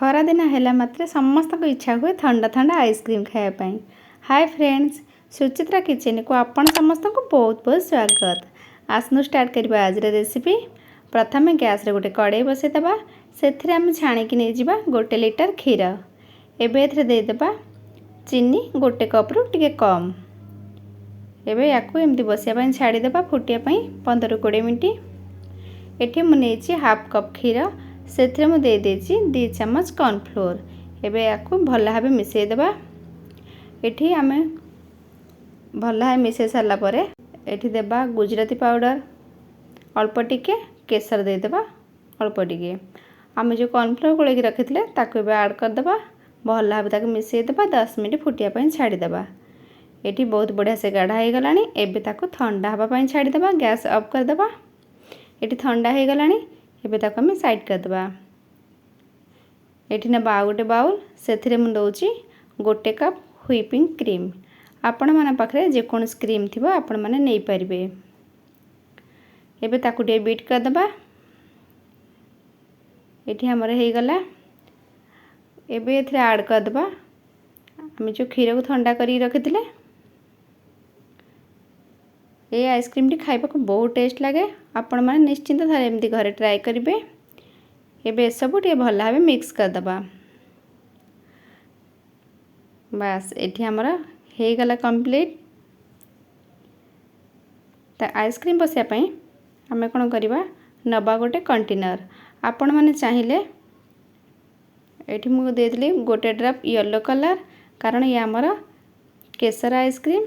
खरा दिन है मात्रे समस्त को इच्छा हुए ठंडा ठंडा आइसक्रीम खायापाई। हाय फ्रेंड्स, सुचित्रा किचन को आपण समस्त को बहुत बहुत स्वागत। आसनु स्टार्ट करबा आज रेसिपी। प्रथम गैस रे गोटे कड़ाई बसई दबा, सेथिरे हम छाणिकी नै जिबा 1 लिटर क्षीर। एबे एथिरे दे देबा चीनी 1 कप रु टिके कम। एबे याकू एमती बसिया पई छाड़ी देबा फुटिया पई 15-20 मिनिट। एठी मु नेछि हाफ कप क्षीर, सेथिरे मु दे देछि 2 चम्मच कॉर्नफ्लोर। एबे याकू भल भाबे मिसई देबा। एठी आमे भल भाबे मिसई सारला परे एठी देबा गुजराती पाउडर अल्प टिके, केसर दे देबा अल्प टिके। आमे जो कॉर्नफ्लोर गोले रखिथिले ताकू एबे ऐड कर देबा। भल भाबे ताकू मिसई देबा, 10 मिनिट फुटिया पई छाड़ी देबा। एठी बहुत बढ़िया से गाढ़ा हो गलानी। एबे ताकू ठंडा हवा पई छाड़ी देबा, गैस ऑफ कर देबा। एठी ठंडा हो गलानी। एबे ताकू हम साइड कर देबा। एठी ना गोटे बाउल, सेथिरे मु दउची 1 कप व्हिपिंग क्रीम। आपण माने पाखरे जे कोनस क्रीम थिबो आपण माने नै परिबे। एबे ताकू डे बीट कर देबा। एठी हमर हे गला। एबे एथिरे ऐड कर देबा हम जो क्षीर को ठंडा करी रखिथिले। ये आइसक्रीम टी खाइबा को बहुत टेस्ट लगे। आपण माने निश्चिंत थारे एमती घरे ट्राई करिवे। एबे सब टे भल भाबे मिक्स कर दबा। बस एठी हमरा हे गला कंप्लीट। ता आइसक्रीम बसिया पई हमें कोन करबा नबा गोटे कंटेनर। आपण माने चाहिले एठी मु दे दिली गोटे ड्रॉप येलो कलर, कारण ये हमरा केसर आइसक्रीम,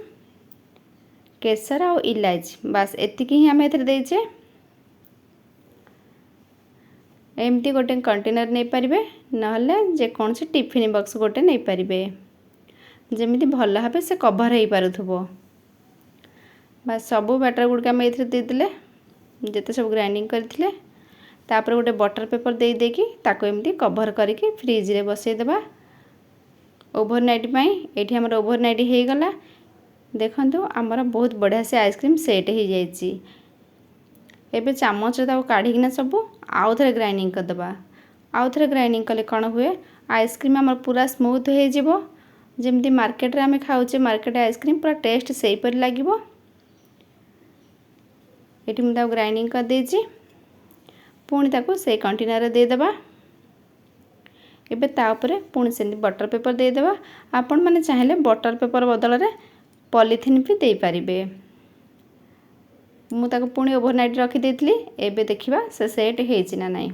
केसर और इलायची बस एतिकी ही हमें एथरे देइछे। एमती गोटे कंटेनर नहीं पारिबे, नहले जे कौन से टिफिन बॉक्स गोटे नहीं पारिबे, जेमिति भल भाबे से कवर हो पारुथबो। बस सबू बैटर गुड़का हम एथरे दे देले जेते सब ग्राइंडिंग करथिले। तापर गोटे बटर पेपर दे देकी ताको एमती कवर करके फ्रिज रे बसई देबा ओवरनाइट पई। एठी हमर ओवरनाइट हे गला। देखंतु हमर बहुत बढ़िया से आइसक्रीम सेट हो जाइछि। एबे चामच रे ताको काढिकिना सबू आउ थरे ग्राइंडिंग कर दबा। आउ थरे ग्राइंडिंग कले कोन हुए आइसक्रीम हमर पूरा स्मूथ हो जिवो। जेमती मार्केट रे हमें खाउचे मार्केट आइसक्रीम पूरा टेस्ट सेही पर लागिवो। एठी मु ताको ग्राइंडिंग कर देछि। पुणी ताको से कंटेनर रे दे देबा। एबे ता ऊपर पुणी से बटर पेपर दे देबा। आपण माने चाहिले बटर पेपर बदल रे पॉलिथिन भी दे पारिबे। मु ताको पुणी ओवरनाइट रखी देथिली। एबे देखिबा से सेट हेछि ना नाही।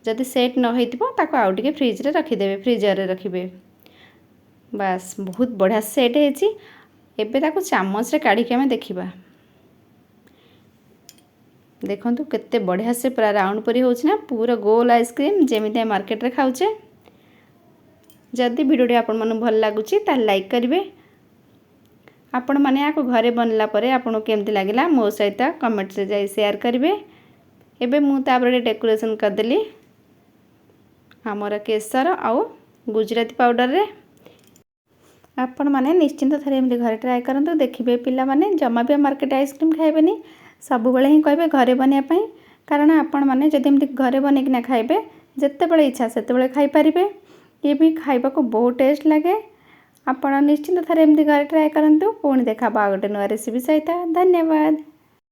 जदि सेट न हेतिबो ताको आउ टिके फ्रिज रे रखी देबे, फ्रीजर रे रखिबे। बस बहुत बढ़िया सेट हेछि। एबे ताको चामच रे काढी के हम देखिबा। देखंतु केते बढ़िया से पूरा राउंड परी होछि ना, पूरा गोल आइसक्रीम जेमिति मार्केट रे खाउचे। जदि वीडियो आपण मन भल लागुची ता लाइक करिवे। आपण माने आको घरे बनला परे आपन केमति लागिला मो सहित कमेंट से जाई शेयर करिवे। एबे मु तापर डेकोरेशन कर देली हमर केसर आउ गुजराती पाउडर रे। आपण माने निश्चिंत थरे एमति घरे ट्राई करंतु। देखिबे पिला माने जमा भी मार्केट आइसक्रीम खाइबेनी, सब बेले ही कहबे घरे बनिया पई। कारण आपण माने जदि एमति घरे बने कि ना खाइबे, जत्ते बेले इच्छा सेते बेले खाइ परिबे। ये भी खाइबा को बहुत टेस्ट लगे। आपण निश्चिंत थरे एमति घरे ट्राई करंतु। पुणी देखा बा गोटे नुआ रेसिपी सहित। धन्यवाद।